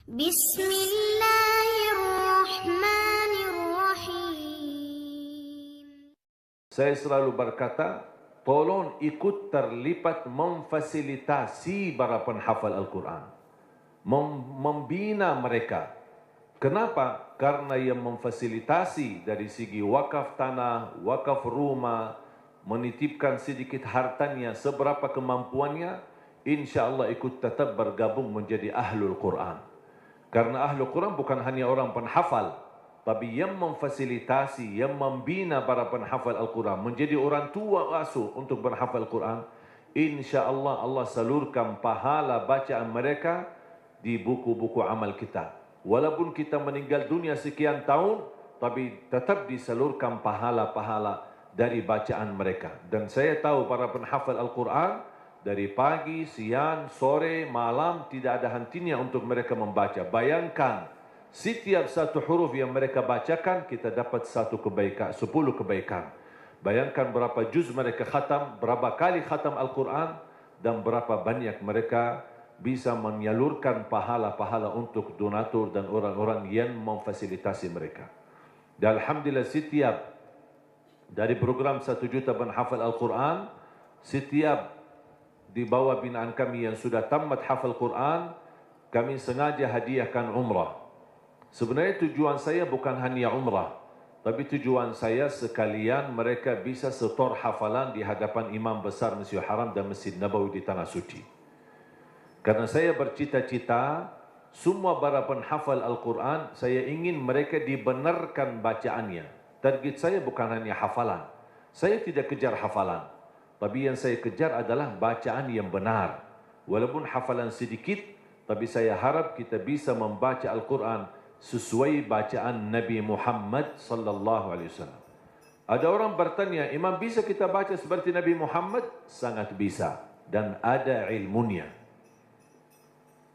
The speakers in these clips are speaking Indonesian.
Bismillahirrahmanirrahim. Saya selalu berkata, tolong ikut terlibat memfasilitasi para penghafal Al-Quran. Membina mereka. Kenapa? Karena yang memfasilitasi dari segi wakaf tanah, wakaf rumah, menitipkan sedikit hartanya, seberapa kemampuannya, insya Allah ikut tetap bergabung menjadi Ahlul Quran. Karena Ahlul Quran bukan hanya orang penghafal, tapi yang memfasilitasi, yang membina para penghafal Al-Quran, menjadi orang tua asuh untuk berhafal Al-Quran, insya Allah Allah salurkan pahala bacaan mereka di buku-buku amal kita. Walaupun kita meninggal dunia sekian tahun, tapi tetap disalurkan pahala-pahala dari bacaan mereka. Dan saya tahu para penghafal Al-Quran, dari pagi, siang, sore, malam, tidak ada hentinya untuk mereka membaca. Bayangkan, setiap satu huruf yang mereka bacakan, kita dapat 10 kebaikan. Bayangkan berapa juz mereka khatam, berapa kali khatam Al-Quran, dan berapa banyak mereka bisa menyalurkan pahala-pahala untuk donatur dan orang-orang yang memfasilitasi mereka. Dan Alhamdulillah setiap dari program 1 juta penghafal Al-Quran, setiap di bawah binaan kami yang sudah tamat hafal Quran, kami sengaja hadiahkan umrah. Sebenarnya tujuan saya bukan hanya umrah, tapi tujuan saya sekalian mereka bisa setor hafalan di hadapan imam besar Masjidil Haram dan Masjid Nabawi di Tanah Suci. Karena saya bercita-cita, semua para penghafal Al-Quran, saya ingin mereka dibenarkan bacaannya. Target saya bukan hanya hafalan. Saya tidak kejar hafalan. Tapi yang saya kejar adalah bacaan yang benar. Walaupun hafalan sedikit, tapi saya harap kita bisa membaca Al-Quran sesuai bacaan Nabi Muhammad sallallahu alaihi wasallam. Ada orang bertanya, Imam, bisa kita baca seperti Nabi Muhammad? Sangat bisa. Dan ada ilmunya.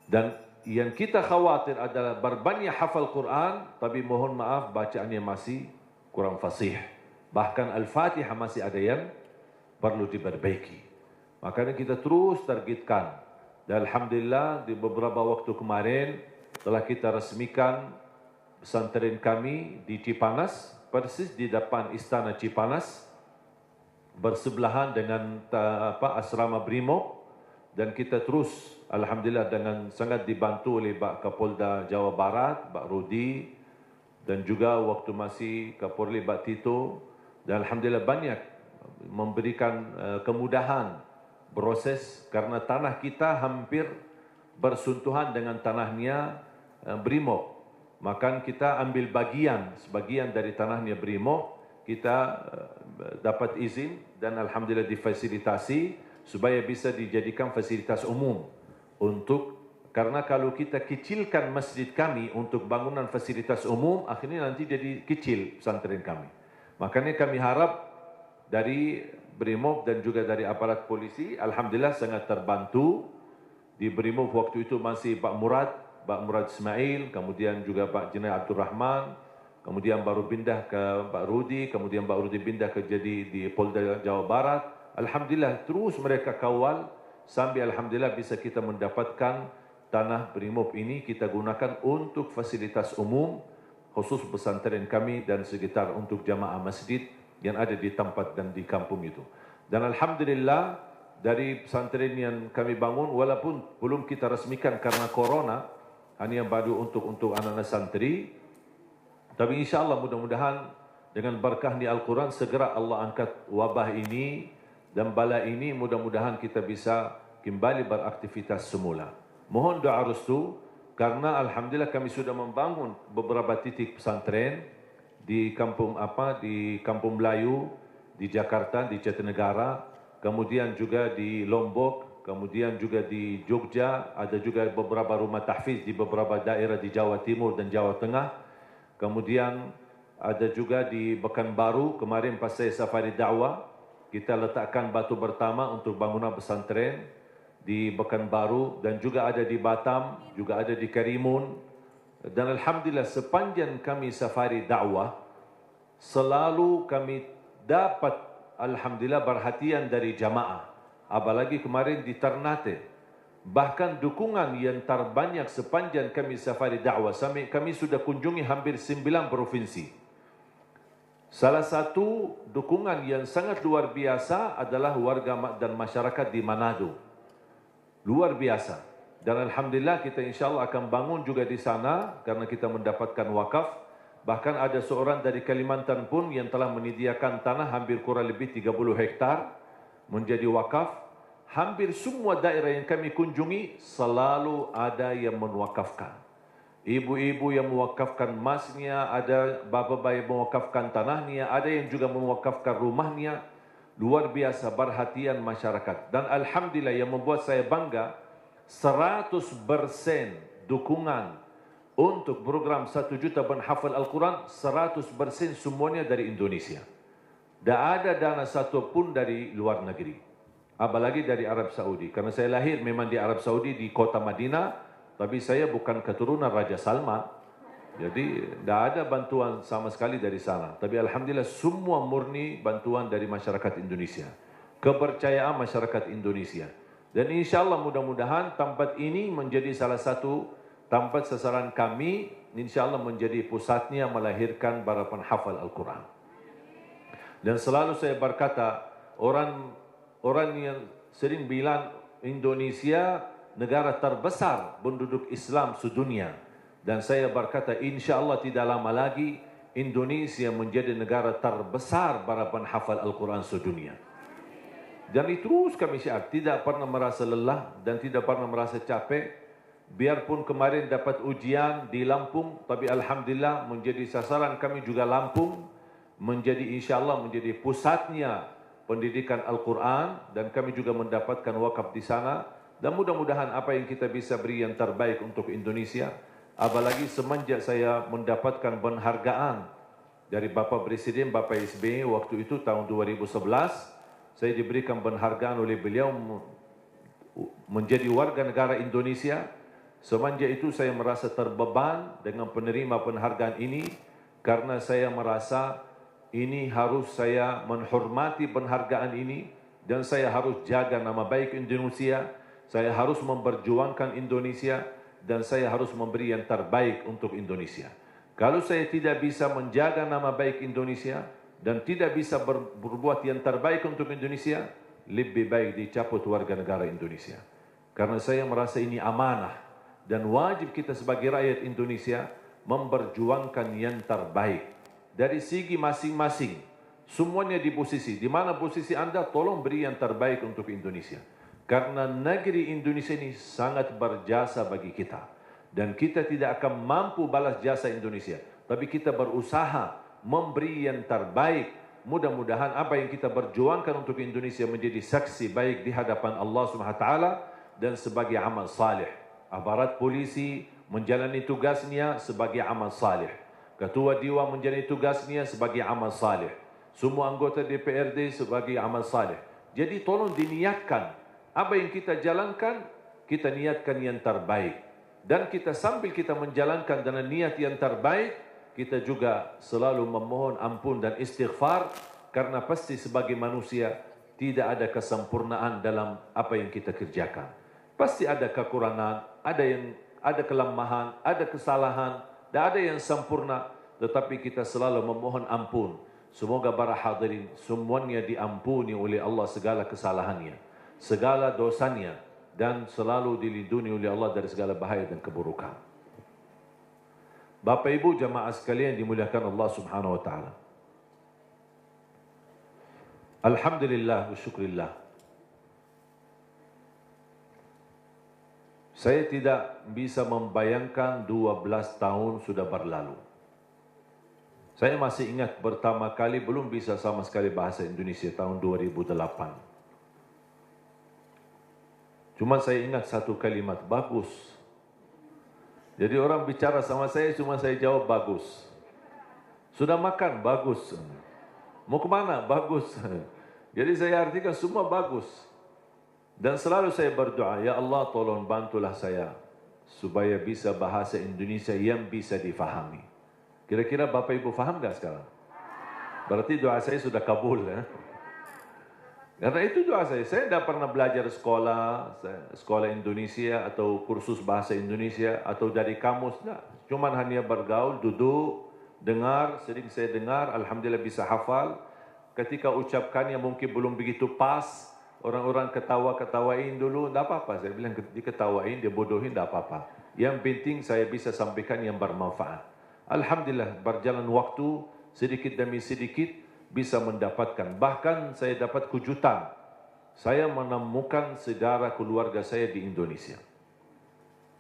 Dan yang kita khawatir adalah berbanyak hafal Quran, tapi mohon maaf bacaannya masih kurang fasih. Bahkan Al-Fatihah masih ada yang perlu diperbaiki. Makanya kita terus targetkan. Dan Alhamdulillah di beberapa waktu kemarin telah kita resmikan pesantren kami di Cipanas, persis di depan Istana Cipanas, bersebelahan dengan asrama Brimob. Dan kita terus Alhamdulillah dengan sangat dibantu oleh Pak Kapolda Jawa Barat, Pak Rudi, dan juga waktu masih Kapolri Pak Tito. Dan Alhamdulillah banyak memberikan kemudahan proses karena tanah kita hampir bersentuhan dengan tanahnya Brimob. Maka kita ambil sebagian dari tanahnya Brimob, kita dapat izin dan Alhamdulillah difasilitasi supaya bisa dijadikan fasilitas umum. Karena kalau kita kecilkan masjid kami untuk bangunan fasilitas umum, akhirnya nanti jadi kecil pesantren kami. Makanya kami harap dari Brimob dan juga dari aparat polisi, Alhamdulillah sangat terbantu. Di Brimob waktu itu masih Pak Murad Ismail, kemudian juga Pak Jenayah Abdul Rahman, kemudian baru pindah ke Pak Rudi, kemudian Pak Rudi pindah ke jadi di Polda Jawa Barat. Alhamdulillah terus mereka kawal, sampai Alhamdulillah bisa kita mendapatkan tanah Brimob ini kita gunakan untuk fasilitas umum, khusus pesantren kami dan sekitar untuk jamaah masjid yang ada di tempat dan di kampung itu. Dan Alhamdulillah dari pesantren yang kami bangun, walaupun belum kita resmikan karena corona, hanya baru untuk anak-anak santri, tapi insyaAllah mudah-mudahan dengan berkah di Al-Quran segera Allah angkat wabah ini dan bala ini, mudah-mudahan kita bisa kembali beraktivitas semula. Mohon doa restu karena Alhamdulillah kami sudah membangun beberapa titik pesantren di kampung Melayu, di Jakarta, di Jatinegara, kemudian juga di Lombok, kemudian juga di Jogja, ada juga beberapa rumah tahfiz di beberapa daerah di Jawa Timur dan Jawa Tengah, kemudian ada juga di Pekanbaru. Kemarin pas saya safari dakwah, kita letakkan batu pertama untuk bangunan pesantren di Pekanbaru, dan juga ada di Batam, juga ada di Karimun. Dan Alhamdulillah sepanjang kami safari dakwah, selalu kami dapat Alhamdulillah perhatian dari jamaah. Apalagi kemarin di Ternate, Bahkan dukungan yang terbanyak sepanjang kami safari dakwah, kami sudah kunjungi hampir 9 provinsi. Salah satu dukungan yang sangat luar biasa adalah warga dan masyarakat di Manado. Luar biasa. Dan alhamdulillah kita insyaAllah akan bangun juga di sana karena kita mendapatkan wakaf. Bahkan ada seorang dari Kalimantan pun yang telah menyediakan tanah hampir kurang lebih 30 hektar menjadi wakaf. Hampir semua daerah yang kami kunjungi selalu ada yang mewakafkan. Ibu-ibu yang mewakafkan emasnya, ada bapa-bapa yang mewakafkan tanahnya, ada yang juga mewakafkan rumahnya. Luar biasa perhatian masyarakat. Dan alhamdulillah yang membuat saya bangga, 100% dukungan untuk program 1 juta penghafal Al-Quran, 100% semuanya dari Indonesia. Tak ada dana satu pun dari luar negeri. Apalagi dari Arab Saudi. Karena saya lahir memang di Arab Saudi, di kota Madinah. Tapi saya bukan keturunan Raja Salman. Jadi tidak ada bantuan sama sekali dari sana. Tapi alhamdulillah semua murni bantuan dari masyarakat Indonesia. Kepercayaan masyarakat Indonesia. Dan insyaAllah mudah-mudahan tempat ini menjadi salah satu tempat sasaran kami. InsyaAllah menjadi pusatnya melahirkan para penghafal Al-Quran. Dan selalu saya berkata, orang yang sering bilang Indonesia negara terbesar penduduk Islam sedunia. Dan saya berkata insyaAllah tidak lama lagi Indonesia menjadi negara terbesar para penghafal Al-Quran sedunia. Dan terus kami syiar, tidak pernah merasa lelah dan tidak pernah merasa capek. Biarpun kemarin dapat ujian di Lampung, tapi alhamdulillah menjadi sasaran kami juga Lampung. Menjadi insyaAllah menjadi pusatnya pendidikan Al-Quran dan kami juga mendapatkan wakaf di sana dan mudah-mudahan apa yang kita bisa beri yang terbaik untuk Indonesia. Apalagi semenjak saya mendapatkan penghargaan dari Bapak Presiden, Bapak SBY waktu itu tahun 2011, saya diberikan penghargaan oleh beliau menjadi warga negara Indonesia. Semenjak itu saya merasa terbeban dengan penerima penghargaan ini karena saya merasa ini harus saya menghormati penghargaan ini dan saya harus jaga nama baik Indonesia, saya harus memperjuangkan Indonesia dan saya harus memberi yang terbaik untuk Indonesia. Kalau saya tidak bisa menjaga nama baik Indonesia dan tidak bisa berbuat yang terbaik untuk Indonesia, lebih baik dicabut warga negara Indonesia. Karena saya merasa ini amanah dan wajib kita sebagai rakyat Indonesia memperjuangkan yang terbaik. Dari segi masing-masing, semuanya di posisi. Di mana posisi Anda, tolong beri yang terbaik untuk Indonesia. Karena negeri Indonesia ini sangat berjasa bagi kita. Dan kita tidak akan mampu balas jasa Indonesia. Tapi kita berusaha memberi yang terbaik. Mudah-mudahan apa yang kita berjuangkan untuk Indonesia menjadi saksi baik di hadapan Allah SWT dan sebagai amal salih. Aparat polisi menjalani tugasnya sebagai amal salih. Ketua Dewan menjalani tugasnya sebagai amal salih. Semua anggota DPRD sebagai amal salih. Jadi tolong diniatkan. Apa yang kita jalankan, kita niatkan yang terbaik. Dan kita sambil kita menjalankan dengan niat yang terbaik, kita juga selalu memohon ampun dan istighfar. Karena pasti sebagai manusia, tidak ada kesempurnaan dalam apa yang kita kerjakan. Pasti ada kekurangan, ada kelemahan, ada kesalahan. Tidak ada yang sempurna, tetapi kita selalu memohon ampun. Semoga para hadirin semuanya diampuni oleh Allah segala kesalahannya, segala dosanya, dan selalu dilindungi oleh Allah dari segala bahaya dan keburukan. Bapak Ibu jamaah sekalian dimuliakan Allah Subhanahu wa taala. Alhamdulillah wa syukrillah. Saya tidak bisa membayangkan 12 tahun sudah berlalu. Saya masih ingat pertama kali belum bisa sama sekali bahasa Indonesia tahun 2008. Cuma saya ingat satu kalimat, bagus. Jadi orang bicara sama saya, cuma saya jawab bagus. Sudah makan? Bagus. Mau kemana? Bagus. Jadi saya artikan semua bagus. Dan selalu saya berdoa, ya Allah tolong bantulah saya supaya bisa bahasa Indonesia yang bisa difahami. Kira-kira Bapak Ibu faham gak sekarang? Berarti doa saya sudah kabul ya. Karena itu juga saya tidak pernah belajar sekolah Indonesia atau kursus bahasa Indonesia atau dari kamus, tidak. Cuman hanya bergaul, duduk, dengar, sering saya dengar, alhamdulillah bisa hafal. Ketika ucapkannya mungkin belum begitu pas, orang-orang ketawain dulu, tidak apa-apa. Saya bilang diketawain, dia bodohin, tidak apa-apa. Yang penting saya bisa sampaikan yang bermanfaat. Alhamdulillah berjalan waktu sedikit demi sedikit bisa mendapatkan. Bahkan saya dapat kejutan. Saya menemukan saudara keluarga saya di Indonesia.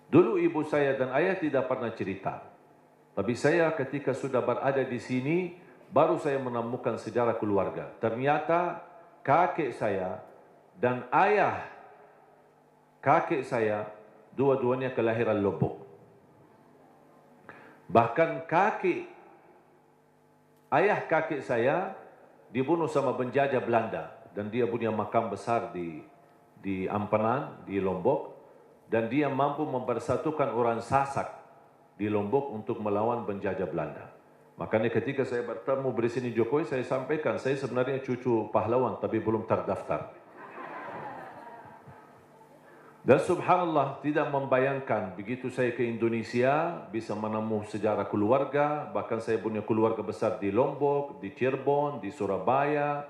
Dulu ibu saya dan ayah tidak pernah cerita. Tapi saya ketika sudah berada di sini, baru saya menemukan saudara keluarga. Ternyata kakek saya dan ayah kakek saya dua-duanya kelahiran Lombok. Bahkan ayah kakek saya dibunuh sama penjajah Belanda dan dia punya makam besar di Ampenan, di Lombok, dan dia mampu mempersatukan orang Sasak di Lombok untuk melawan penjajah Belanda. Makanya ketika saya bertemu Presiden Jokowi, saya sampaikan saya sebenarnya cucu pahlawan tapi belum terdaftar. Dan subhanallah tidak membayangkan begitu saya ke Indonesia bisa menemukan sejarah keluarga, bahkan saya punya keluarga besar di Lombok, di Cirebon, di Surabaya.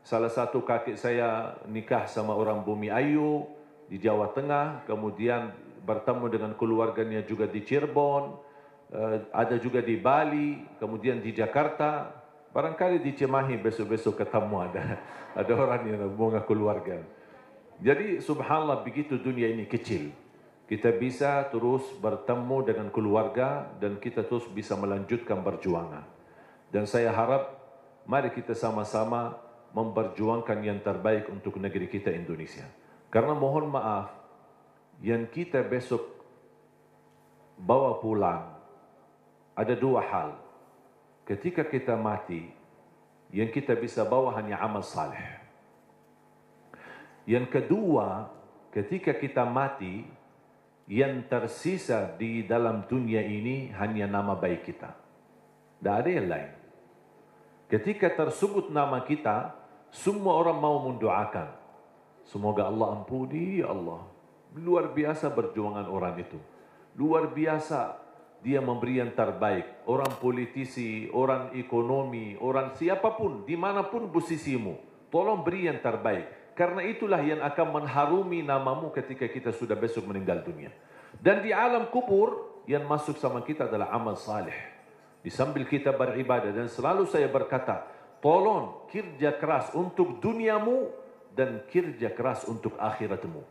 Salah satu kakek saya nikah sama orang Bumi Ayu di Jawa Tengah, kemudian bertemu dengan keluarganya juga di Cirebon, ada juga di Bali, kemudian di Jakarta. Barangkali di Cimahi besok-besok ketemu ada orang yang bunga keluarga. Jadi subhanallah begitu dunia ini kecil. Kita bisa terus bertemu dengan keluarga dan kita terus bisa melanjutkan perjuangan. Dan saya harap mari kita sama-sama memperjuangkan yang terbaik untuk negeri kita Indonesia. Karena mohon maaf, yang kita besok bawa pulang ada dua hal. Ketika kita mati, yang kita bisa bawa hanya amal saleh. Yang kedua, ketika kita mati, yang tersisa di dalam dunia ini hanya nama baik kita. Tidak ada yang lain. Ketika tersebut nama kita, semua orang mau mendoakan. Semoga Allah ampuni, ya Allah. Luar biasa perjuangan orang itu. Luar biasa dia memberi yang terbaik. Orang politisi, orang ekonomi, orang siapapun, dimanapun posisimu, tolong beri yang terbaik. Karena itulah yang akan mengharumi namamu ketika kita sudah besok meninggal dunia. Dan di alam kubur, yang masuk sama kita adalah amal saleh. Di sambil kita beribadah, dan selalu saya berkata, tolong kerja keras untuk duniamu dan kerja keras untuk akhiratmu.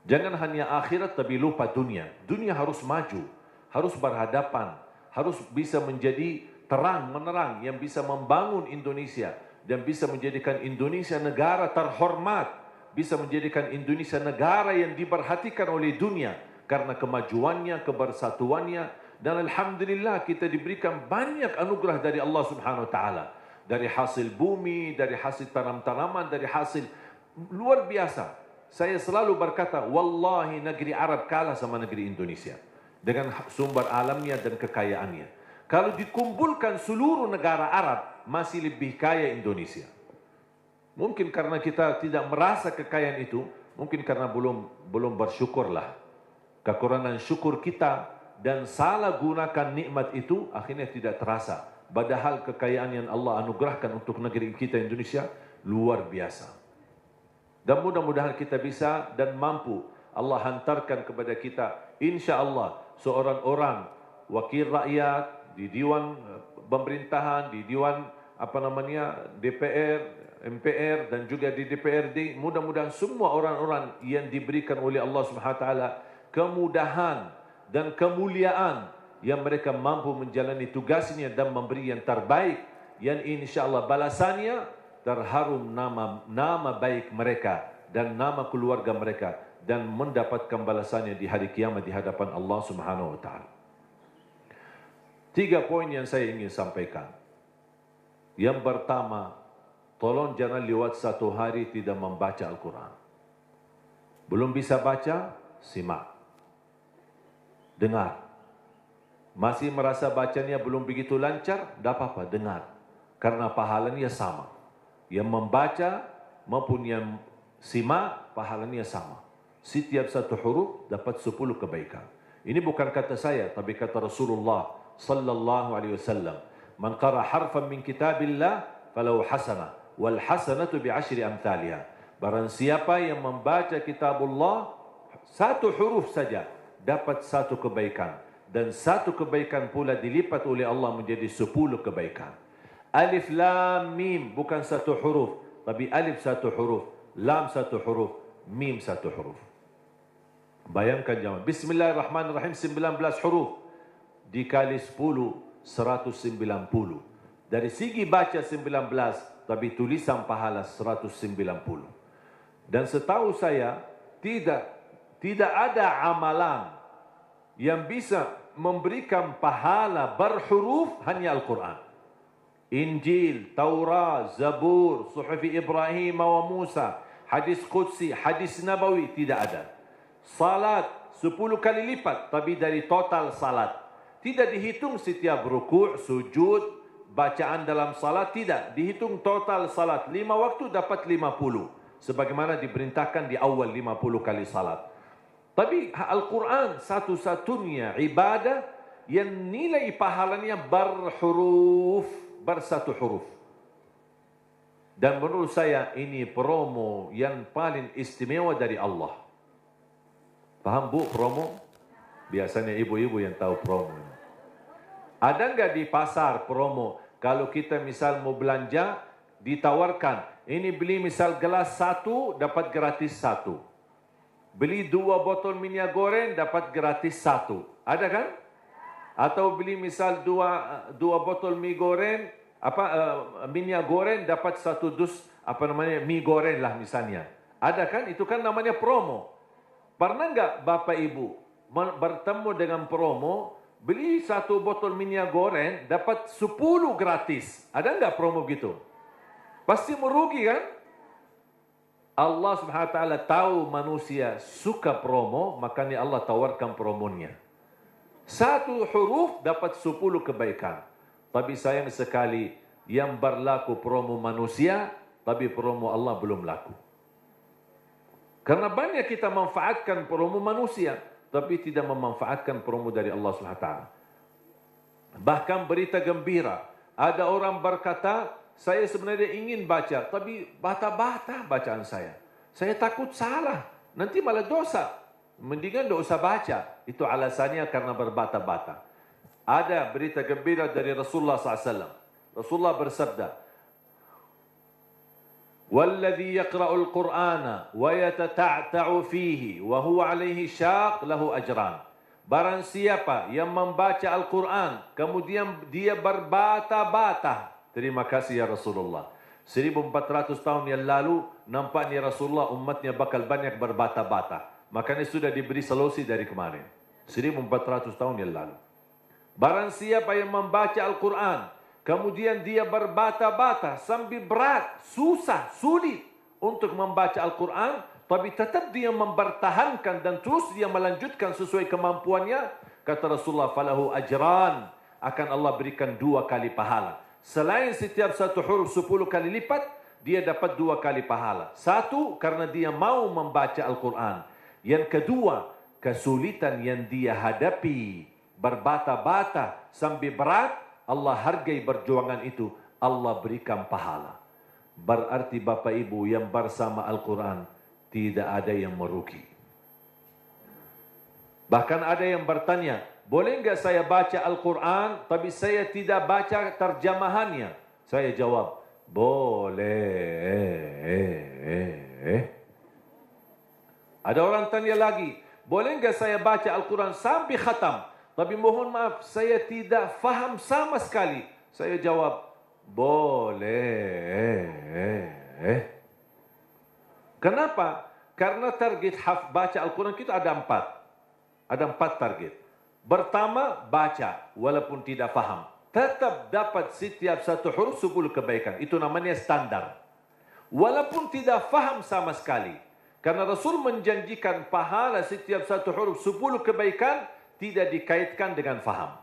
Jangan hanya akhirat tapi lupa dunia. Dunia harus maju, harus berhadapan, harus bisa menjadi terang menerang yang bisa membangun Indonesia dan bisa menjadikan Indonesia negara terhormat, bisa menjadikan Indonesia negara yang diperhatikan oleh dunia karena kemajuannya, kebersatuannya, dan alhamdulillah kita diberikan banyak anugerah dari Allah Subhanahu wa taala. Dari hasil bumi, dari hasil tanam-tanaman, dari hasil luar biasa. Saya selalu berkata, wallahi negeri Arab kalah sama negeri Indonesia dengan sumber alamnya dan kekayaannya. Kalau dikumpulkan seluruh negara Arab, masih lebih kaya Indonesia. Mungkin karena kita tidak merasa kekayaan itu, mungkin karena belum bersyukurlah. Kekurangan syukur kita dan salah gunakan nikmat itu akhirnya tidak terasa. Padahal kekayaan yang Allah anugerahkan untuk negeri kita Indonesia luar biasa. Dan mudah-mudahan kita bisa dan mampu Allah hantarkan kepada kita, insya Allah, seorang orang wakil rakyat di Dewan Pemerintahan, di Dewan DPR, MPR dan juga di DPRD. Mudah-mudahan semua orang-orang yang diberikan oleh Allah Subhanahu wa taala kemudahan dan kemuliaan yang mereka mampu menjalani tugasnya dan memberi yang terbaik, yang insyaallah balasannya terharum nama baik mereka dan nama keluarga mereka dan mendapatkan balasannya di hari kiamat di hadapan Allah Subhanahu wa taala. 3 poin yang saya ingin sampaikan. Yang pertama, tolong jangan lewat 1 hari tidak membaca Al-Quran. Belum bisa baca, simak. Dengar. Masih merasa bacanya belum begitu lancar, tidak apa-apa, dengar. Karena pahalanya sama. Yang membaca maupun yang simak, pahalanya sama. Setiap satu huruf dapat 10 kebaikan. Ini bukan kata saya, tapi kata Rasulullah sallallahu alaihi wasallam. Man qara harfan min kitabillah falahu hasanah wal hasanatu bi 10 amthaliha. Barang siapa yang membaca kitabullah satu huruf saja dapat satu kebaikan, dan satu kebaikan pula dilipat oleh Allah menjadi 10 kebaikan. Alif lam mim bukan satu huruf, tapi alif satu huruf, lam satu huruf, mim satu huruf. Bayangkan jemaah, Bismillahirrahmanirrahim 19 huruf dikali 10 190. Dari segi baca 19, tapi tulisan pahala 190. Dan setahu saya tidak ada amalan yang bisa memberikan pahala berhuruf hanya Al-Quran. Injil, Taurat, Zabur, Suhuf Ibrahim wa Musa, hadis Qudsi, hadis Nabawi tidak ada. Salat 10 kali lipat, tapi dari total salat. Tidak dihitung setiap rukuk, sujud, bacaan dalam salat, tidak. Dihitung total salat. 5 waktu dapat 50. Sebagaimana diperintahkan di awal 50 kali salat. Tapi Al-Quran satu-satunya ibadah yang nilai pahalanya berhuruf, bersatu huruf. Dan menurut saya ini promo yang paling istimewa dari Allah. Paham bu promo? Biasanya ibu-ibu yang tahu promo. Ada enggak di pasar promo? Kalau kita misal mau belanja, ditawarkan. Ini beli misal gelas 1, dapat gratis 1. Beli 2 botol minyak goreng, dapat gratis 1. Ada kan? Atau beli misal 2 botol mie goreng, minyak goreng, dapat 1 dus, mie goreng lah misalnya. Ada kan? Itu kan namanya promo. Pernah enggak Bapak Ibu bertemu dengan promo, beli 1 botol minyak goreng, dapat 10 gratis. Ada enggak promo gitu? Pasti merugi kan? Allah Subhanahu wa taala tahu manusia suka promo, makanya Allah tawarkan promonya. 1 huruf dapat 10 kebaikan. Tapi sayang sekali yang berlaku promo manusia, tapi promo Allah belum laku. Karena banyak kita manfaatkan promo manusia, tapi tidak memanfaatkan promo dari Allah Subhanahu wa taala. Bahkan berita gembira, ada orang berkata, saya sebenarnya ingin baca, tapi bata-bata bacaan saya. Saya takut salah, nanti malah dosa. Mendingan tidak usah baca. Itu alasannya karena berbata-bata. Ada berita gembira dari Rasulullah SAW. Rasulullah bersabda, "Walladhi yaqra'ul Qur'ana wa yatata'ta'u fihi wa huwa 'alaihi syaq lahu ajran." Barang siapa yang membaca Al-Quran, kemudian dia berbata-bata. Terima kasih ya Rasulullah. 1400 tahun yang lalu, nampaknya Rasulullah umatnya bakal banyak berbata-bata. Makanya sudah diberi solusi dari kemarin. 1400 tahun yang lalu. Barang siapa yang membaca Al-Quran, kemudian dia berbata-bata sambil berat, susah, sulit untuk membaca Al-Quran, tapi tetap dia mempertahankan dan terus dia melanjutkan sesuai kemampuannya, kata Rasulullah, falahu ajran, akan Allah berikan 2 kali pahala. Selain setiap satu huruf 10 kali lipat, dia dapat 2 kali pahala. 1, karena dia mau membaca Al-Quran. Yang kedua, kesulitan yang dia hadapi, berbata-bata sambil berat, Allah hargai perjuangan itu, Allah berikan pahala. Berarti Bapak Ibu yang bersama Al-Quran, tidak ada yang merugi. Bahkan ada yang bertanya, boleh enggak saya baca Al-Quran, tapi saya tidak baca terjemahannya? Saya jawab, boleh. Ada orang tanya lagi, boleh enggak saya baca Al-Quran sampai khatam, tapi mohon maaf, saya tidak faham sama sekali? Saya jawab, boleh. Kenapa? Karena target baca Al-Quran kita ada 4. Ada 4 target. Pertama, baca walaupun tidak faham. Tetap dapat setiap satu huruf 10 kebaikan. Itu namanya standar. Walaupun tidak faham sama sekali. Karena Rasul menjanjikan pahala setiap satu huruf 10 kebaikan tidak dikaitkan dengan faham.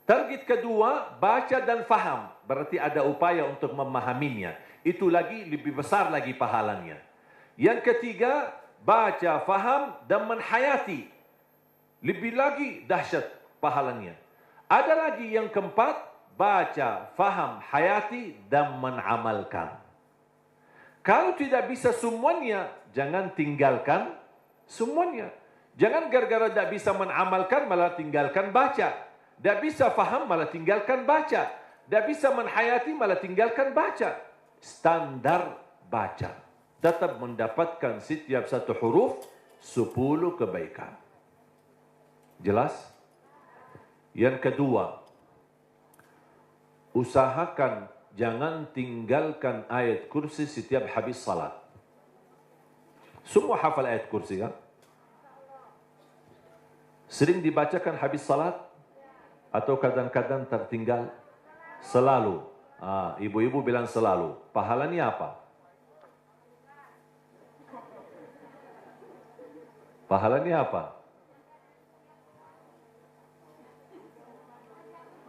Target kedua, baca dan faham. berarti ada upaya untuk memahaminya. Itu lagi lebih besar lagi pahalanya. Yang ketiga, baca, faham dan menhayati. Lebih lagi dahsyat pahalanya. Ada lagi yang keempat, baca, faham, hayati dan mengamalkan. Kalau tidak bisa semuanya, jangan tinggalkan semuanya. Jangan gara-gara tidak bisa mengamalkan malah tinggalkan baca. Tidak bisa faham malah tinggalkan baca. Tidak bisa menhayati malah tinggalkan baca. Standar baca. Tetap mendapatkan setiap satu huruf 10 kebaikan. Jelas? Yang kedua, usahakan jangan tinggalkan ayat kursi setiap habis salat. Semua hafal ayat kursi kan? Sering dibacakan habis salat? Atau kadang-kadang tertinggal? Selalu. Ibu-ibu bilang selalu. Pahalanya apa? Pahalanya apa?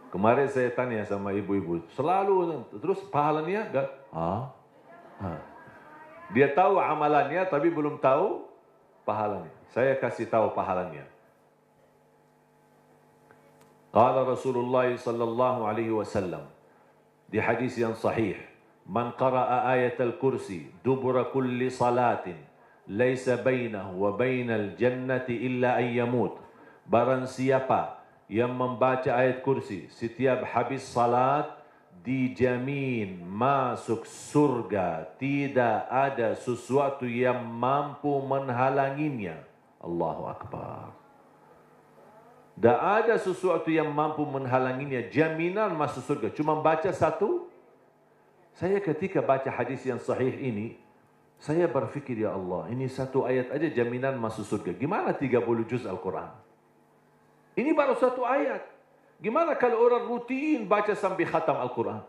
Kemarin saya tanya sama ibu-ibu. Selalu. Terus pahalanya? Dia tahu amalannya tapi belum tahu pahalanya. Saya kasih tahu pahalanya. Qala Rasulullah sallallahu alaihi wasallam di hadis yang sahih, man qara'a ayatal kursi dubura kulli salatin laysa bainahu wa bainal jannati illa an yamut. Barang siapa yang membaca ayat kursi setiap habis salat, dijamin masuk surga, tidak ada sesuatu yang mampu menghalanginya. Allahu Akbar. Tak ada sesuatu yang mampu menghalanginya, jaminan masuk surga. Cuma baca satu. Saya ketika baca hadis yang sahih ini, saya berfikir, ya Allah, ini satu ayat aja jaminan masuk surga. Gimana 30 juz Al-Quran? Ini baru satu ayat. Gimana kalau orang rutin baca sampai khatam Al-Quran?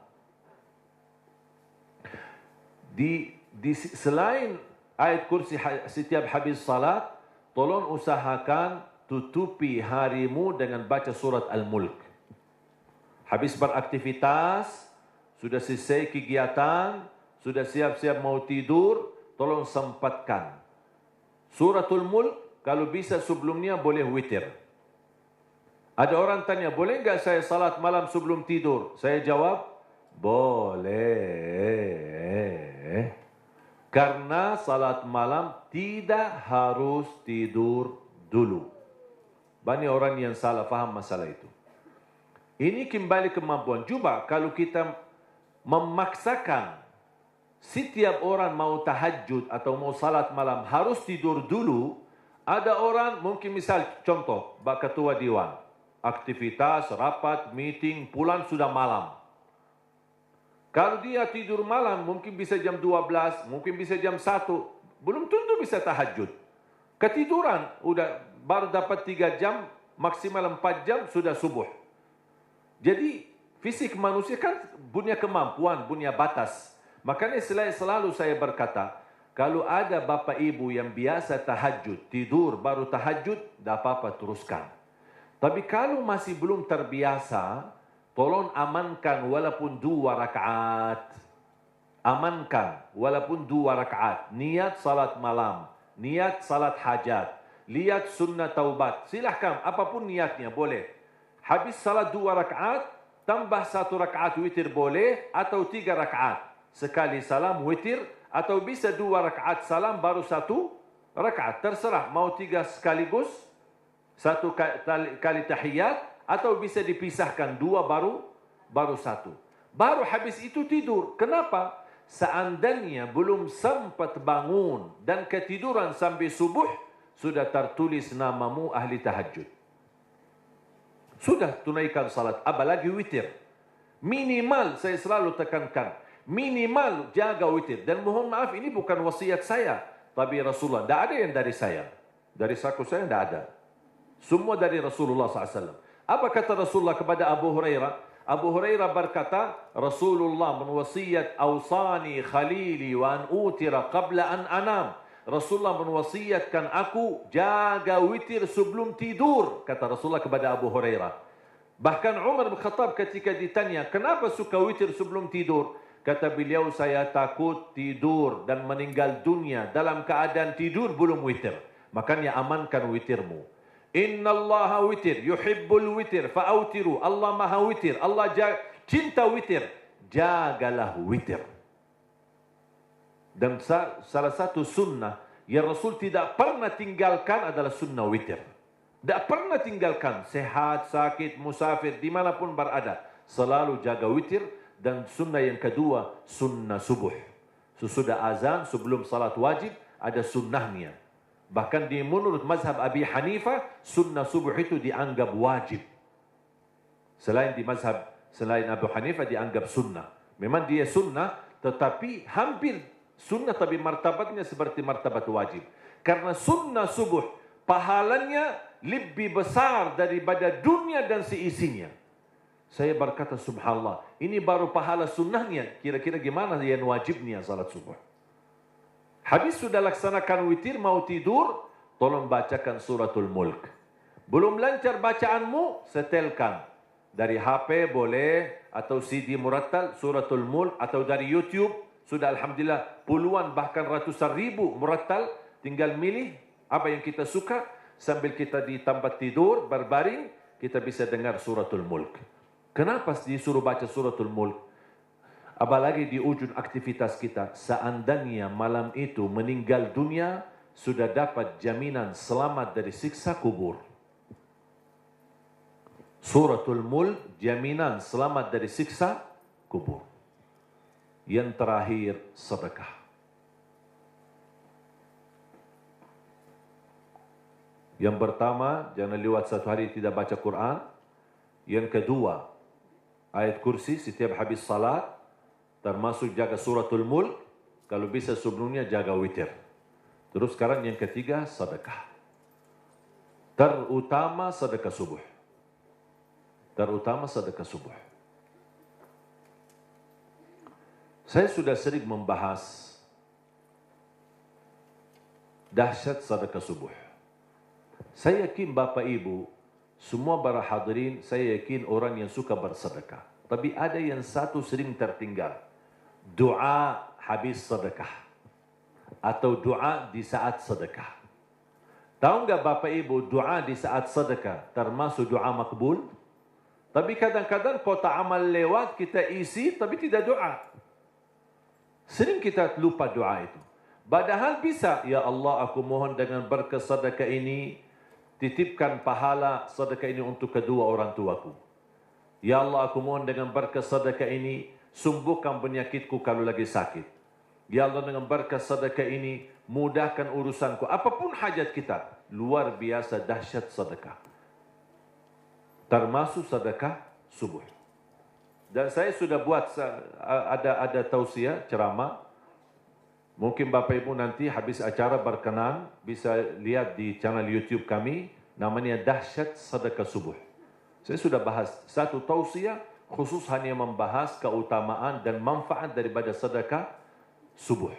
Selain ayat kursi setiap habis salat, tolong usahakan tutupi harimu dengan baca surat Al-Mulk. Habis beraktivitas, sudah selesai kegiatan, sudah siap-siap mau tidur, tolong sempatkan. Suratul Mulk, kalau bisa sebelumnya boleh witir. Ada orang tanya, boleh enggak saya salat malam sebelum tidur? Saya jawab, boleh. Karena salat malam tidak harus tidur dulu. Banyak orang yang salah faham masalah itu. Ini kembali kemampuan. Coba kalau kita memaksakan setiap orang mau tahajud atau mau salat malam harus tidur dulu. Ada orang mungkin misal contoh, ketua dewan. Aktivitas, rapat, meeting, pulang sudah malam. Kalau dia tidur malam mungkin bisa jam 12, mungkin bisa jam 1. Belum tentu bisa tahajud. Ketiduran, udah baru dapat 3 jam, maksimal 4 jam, sudah subuh. Jadi, fisik manusia kan punya kemampuan, punya batas. Makanya selalu saya berkata, kalau ada bapak ibu yang biasa tahajud, tidur baru tahajud, tidak apa-apa, teruskan. Tapi kalau masih belum terbiasa, tolong amankan walaupun 2 rakaat. Amankan walaupun 2 rakaat. Niat salat malam, niat salat hajat. Lihat sunnah taubat. Silahkan, apapun niatnya, boleh. Habis salat 2 rakaat, tambah 1 rakaat witir boleh, atau 3 rakaat. Sekali salam witir, atau bisa 2 rakaat salam baru 1 rakaat. Terserah, mau 3 sekaligus, 1 kali tahiyat, atau bisa dipisahkan 2 baru 1. Baru habis itu tidur. Kenapa? Seandainya belum sempat bangun dan ketiduran sampai subuh, sudah tertulis namamu ahli tahajud. Sudah tunaikan salat, apalagi witir. Minimal, saya selalu tekankan, minimal jaga witir. Dan mohon maaf, ini bukan wasiat saya, tapi Rasulullah. Tidak ada yang dari saya. Dari saku saya tidak ada. Semua dari Rasulullah SAW. Apa kata Rasulullah kepada Abu Hurairah? Abu Hurairah berkata, Rasulullah menwasiat awsani khalili wa an utira qabla an anam. Rasulullah menwasiatkan aku jaga witir sebelum tidur, kata Rasulullah kepada Abu Hurairah. Bahkan Umar bin Khattab ketika ditanya, kenapa suka witir sebelum tidur? Kata beliau, saya takut tidur dan meninggal dunia dalam keadaan tidur belum witir. Makanya amankan witirmu. Innallaha witir, yuhibbul witir, fa'autiru. Allah maha witir, Allah cinta witir. Jagalah witir. Dan salah satu sunnah yang Rasul tidak pernah tinggalkan adalah sunnah witir. Tidak pernah tinggalkan, sehat, sakit, musafir, dimanapun berada. Selalu jaga witir. Dan sunnah yang kedua, sunnah subuh. Sesudah azan, sebelum salat wajib, ada sunnahnya. Bahkan di menurut mazhab Abi Hanifah, sunnah subuh itu dianggap wajib. Selain Abu Hanifah dianggap sunnah. Memang dia sunnah, tetapi hampir sunnah, tapi martabatnya seperti martabat wajib. Karena sunnah subuh, pahalanya lebih besar daripada dunia dan seisinya. Saya berkata, subhanallah, ini baru pahala sunnahnya. Kira-kira gimana yang wajibnya salat subuh? Habis sudah laksanakan witir, mau tidur, tolong bacakan suratul mulk. Belum lancar bacaanmu, setelkan. Dari HP boleh, atau CD murattal, suratul mulk, atau dari YouTube. Sudah alhamdulillah puluhan bahkan ratusan ribu murattal. Tinggal milih apa yang kita suka. Sambil kita di tempat tidur, berbaring, kita bisa dengar suratul mulk. Kenapa disuruh baca suratul mulk? Apalagi di ujung aktivitas kita, seandainya malam itu meninggal dunia, sudah dapat jaminan selamat dari siksa kubur. Suratul mulk, jaminan selamat dari siksa kubur. Yang terakhir, sedekah. Yang pertama, jangan lewat satu hari tidak baca Quran. Yang kedua, ayat kursi setiap habis salat, termasuk jaga suratul mulk. Kalau bisa sebelumnya jaga witir. Terus sekarang yang ketiga, sedekah. Terutama sedekah subuh. Terutama sedekah subuh. Saya sudah sering membahas dahsyat sedekah subuh. Saya yakin Bapak Ibu, semua para hadirin, saya yakin orang yang suka bersedekah. Tapi ada yang satu sering tertinggal. Doa habis sedekah. Atau doa di saat sedekah. Tahu enggak Bapak Ibu, doa di saat sedekah termasuk doa makbul? Tapi kadang-kadang kota amal lewat, kita isi tapi tidak doa. Sering kita lupa doa itu. Padahal bisa, ya Allah aku mohon dengan berkat sedekah ini, titipkan pahala sedekah ini untuk kedua orang tuaku. Ya Allah, aku mohon dengan berkat sedekah ini, sembuhkan penyakitku kalau lagi sakit. Ya Allah, dengan berkat sedekah ini, mudahkan urusanku. Apapun hajat kita, luar biasa dahsyat sedekah. Termasuk sedekah subuh. Dan saya sudah buat ada tausiah, ceramah. Mungkin Bapak Ibu nanti habis acara berkenan bisa lihat di channel YouTube kami, namanya Dahsyat Sedekah Subuh. Saya sudah bahas satu tausiah khusus hanya membahas keutamaan dan manfaat daripada sedekah subuh.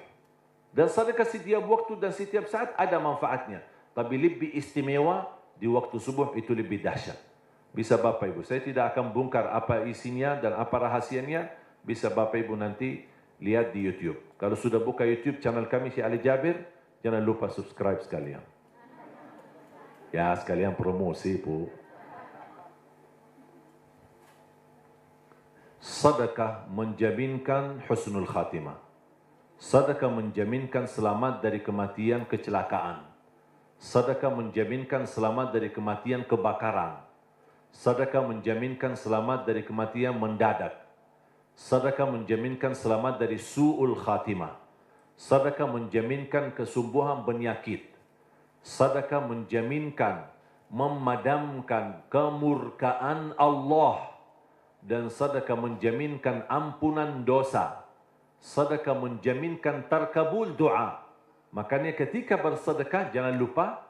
Dan sedekah setiap waktu dan setiap saat ada manfaatnya, tapi lebih istimewa di waktu subuh, itu lebih dahsyat. Bisa Bapak Ibu, saya tidak akan bongkar apa isinya dan apa rahasianya, bisa Bapak Ibu nanti lihat di YouTube. Kalau sudah buka YouTube channel kami Syekh Ali Jabir, jangan lupa subscribe sekalian. Ya, sekalian promosi, Bu. Sedekah menjaminkan husnul khatimah. Sedekah menjaminkan selamat dari kematian kecelakaan. Sedekah menjaminkan selamat dari kematian kebakaran. Sedekah menjaminkan selamat dari kematian mendadak. Sedekah menjaminkan selamat dari su'ul khatimah. Sedekah menjaminkan kesembuhan penyakit. Sedekah menjaminkan memadamkan kemurkaan Allah. Dan sedekah menjaminkan ampunan dosa. Sedekah menjaminkan terkabul doa. Makanya ketika bersedekah jangan lupa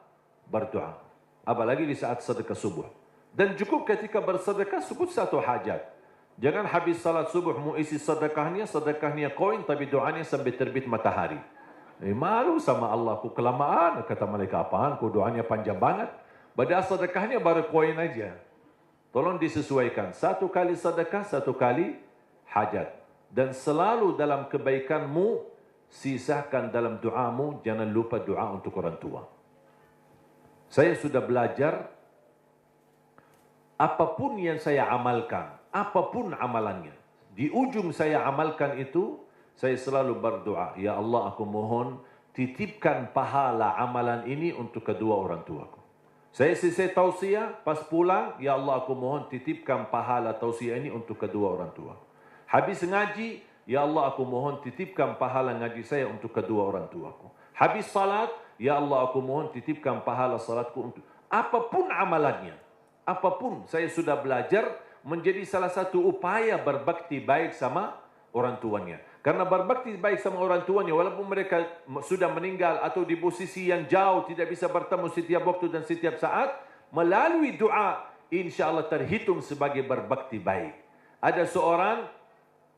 berdoa. Apalagi di saat sedekah subuh. Dan cukup ketika bersedekah sebut satu hajat. Jangan habis salat subuh mau isi sedekahnya koin tapi doanya sampai terbit matahari. Malu sama Allah, aku kelamaan. Kata malaikat, apaan? Aku doanya panjang banget. Padahal sedekahnya baru koin aja. Tolong disesuaikan. 1 kali sedekah, 1 kali hajat. Dan selalu dalam kebaikanmu, sisakan dalam doamu, jangan lupa doa untuk orang tua. Saya sudah belajar, apapun yang saya amalkan, apapun amalannya, di ujung saya amalkan itu, saya selalu berdoa, ya Allah, aku mohon titipkan pahala amalan ini untuk kedua orang tuaku. Saya selesai tausiah, pas pulang, ya Allah, aku mohon titipkan pahala tausiah ini untuk kedua orang tua. Habis ngaji, ya Allah, aku mohon titipkan pahala ngaji saya untuk kedua orang tuaku. Habis salat, ya Allah, aku mohon titipkan pahala salatku untuk... Apapun amalannya, apapun, saya sudah belajar menjadi salah satu upaya berbakti baik sama orang tuanya. Karena berbakti baik sama orang tuanya, walaupun mereka sudah meninggal atau di posisi yang jauh, tidak bisa bertemu setiap waktu dan setiap saat, melalui doa, insya Allah terhitung sebagai berbakti baik. Ada seorang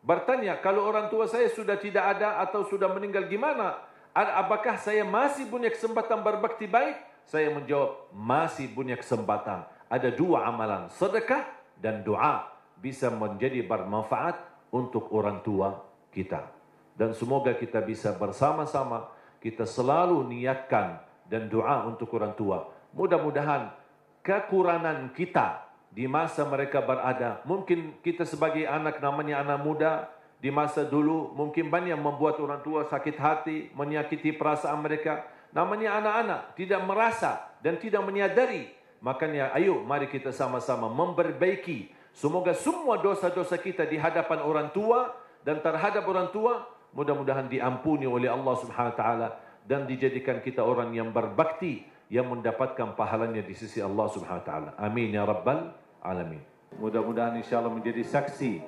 bertanya, kalau orang tua saya sudah tidak ada atau sudah meninggal, gimana? Apakah saya masih punya kesempatan berbakti baik? Saya menjawab, masih punya kesempatan. Ada 2 amalan, sedekah dan doa, bisa menjadi bermanfaat untuk orang tua kita. Dan semoga kita bisa bersama-sama, kita selalu niatkan dan doa untuk orang tua. Mudah-mudahan kekurangan kita di masa mereka berada, mungkin kita sebagai anak, namanya anak muda, di masa dulu mungkin banyak membuat orang tua sakit hati, menyakiti perasaan mereka. Namanya anak-anak, tidak merasa dan tidak menyadari. Makanya ayo mari kita sama-sama memperbaiki. Semoga semua dosa-dosa kita di hadapan orang tua dan terhadap orang tua mudah-mudahan diampuni oleh Allah Subhanahu wa taala dan dijadikan kita orang yang berbakti yang mendapatkan pahalanya di sisi Allah Subhanahu wa taala. Amin ya rabbal alamin. Mudah-mudahan insyaallah menjadi saksi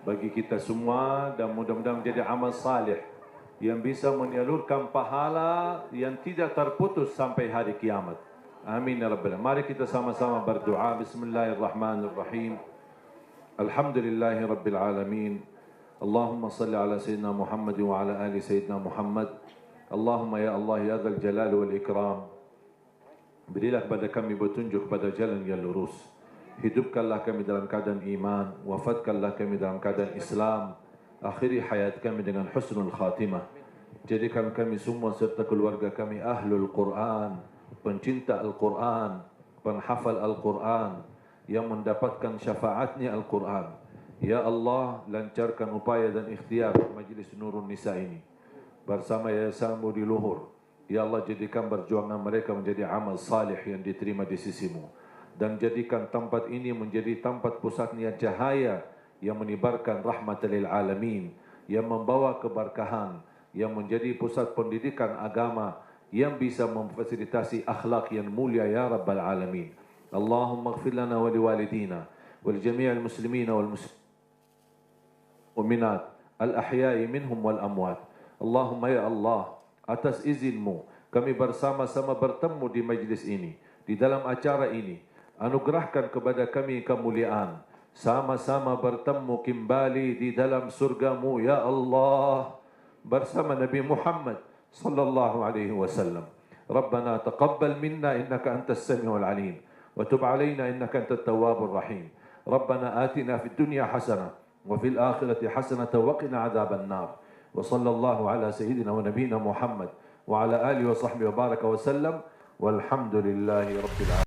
bagi kita semua dan mudah-mudahan menjadi amal salih yang bisa menyalurkan pahala yang tidak terputus sampai hari kiamat. Amin ya rabbal alamin. Mari kita sama-sama berdoa. Bismillahirrahmanirrahim. Alhamdulillahi rabbil alamin. Allahumma salli ala Sayyidina Muhammad wa ala ali Sayyidina Muhammad. Allahumma ya Allah ya Dzal Jalal wal Ikram. Berilah kepada kami petunjuk pada jalan yang lurus. Hidupkanlah kami dalam keadaan iman. Wafatkanlah kami dalam keadaan Islam. Akhiri hayat kami dengan husnul khatimah. Jadikan kami semua serta keluarga kami ahlul Quran, pencinta Al-Quran, penghafal Al-Quran, yang mendapatkan syafaatnya Al-Quran. Ya Allah, lancarkan upaya dan ikhtiar Majlis Nurun Nisa ini bersama Yayasan Budi Luhur. Ya Allah, jadikan perjuangan mereka menjadi amal salih yang diterima di sisimu. Dan jadikan tempat ini menjadi tempat pusatnya cahaya yang menebarkan rahmat lil alamin, yang membawa keberkahan, yang menjadi pusat pendidikan agama, yang bisa memfasilitasi akhlak yang mulia ya Rabbal Alamin. Allahumma ighfir lana wa liwalidina wal jami'al muslimina wal mu'minat al-ahya'i minhum wal amwat. Allahumma ya Allah, atas izinmu kami bersama-sama bertemu di majlis ini, di dalam acara ini. Anugerahkan kepada kami kemuliaan, sama-sama bertemu kembali di dalam surgamu ya Allah bersama Nabi Muhammad sallallahu alaihi wasallam. Rabbana taqabbal minna innaka antas samiul alim wa tub alaina innaka antat tawwabur rahim. Rabbana atina fid dunya hasanah wa fil akhirati hasanah wa qina adzaban nar. Wa sallallahu ala sayyidina wa nabiyyina Muhammad wa ala alihi wa sahbihi wa baraka wa sallam. Walhamdulillahi rabbil alamin.